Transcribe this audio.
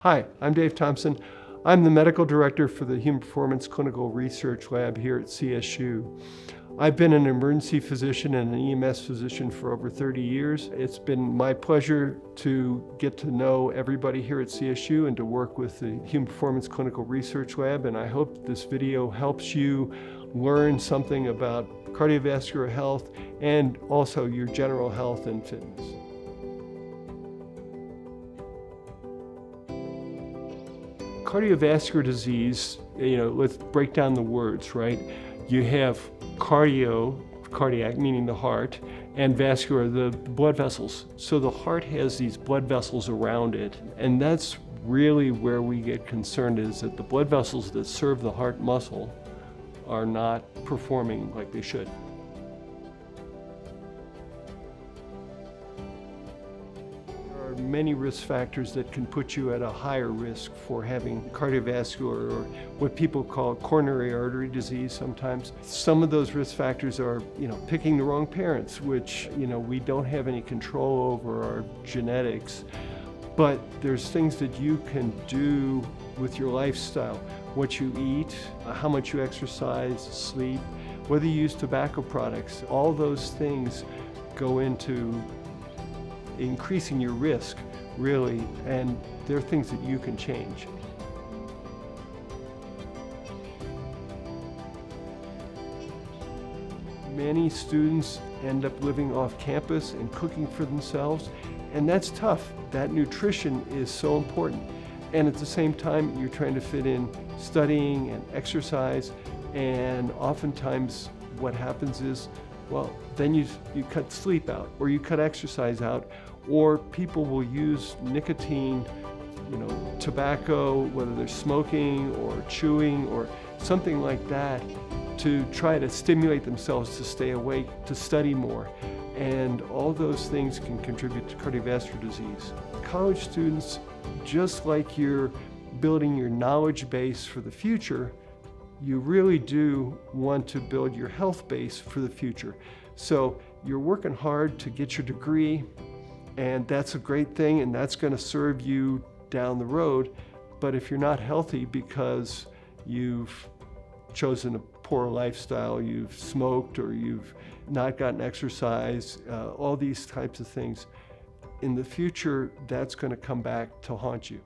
Hi, I'm Dave Thompson. I'm the medical director for the Human Performance Clinical Research Lab here at CSU. I've been an emergency physician and an EMS physician for over 30 years. It's been my pleasure to get to know everybody here at CSU and to work with the Human Performance Clinical Research Lab, and I hope this video helps you learn something about cardiovascular health and also your general health and fitness. Cardiovascular disease, let's break down the words, right? You have cardiac, meaning the heart, and vascular, the blood vessels. So the heart has these blood vessels around it, and that's really where we get concerned, is that the blood vessels that serve the heart muscle are not performing like they should. Many risk factors that can put you at a higher risk for having cardiovascular, or what people call coronary artery disease sometimes. Some of those risk factors are, picking the wrong parents, which, we don't have any control over our genetics. But there's things that you can do with your lifestyle, what you eat, how much you exercise, sleep, whether you use tobacco products. All those things go into increasing your risk, really, and there are things that you can change. Many students end up living off campus and cooking for themselves, and that's tough. That nutrition is so important. And at the same time, you're trying to fit in studying and exercise, and oftentimes what happens is, then you cut sleep out, or you cut exercise out, or people will use nicotine, tobacco, whether they're smoking or chewing or something like that, to try to stimulate themselves to stay awake, to study more. And all those things can contribute to cardiovascular disease. College students, just like you're building your knowledge base for the future, you really do want to build your health base for the future. So you're working hard to get your degree, and that's a great thing, and that's going to serve you down the road. But if you're not healthy because you've chosen a poor lifestyle, you've smoked, or you've not gotten exercise, all these types of things, in the future, that's going to come back to haunt you.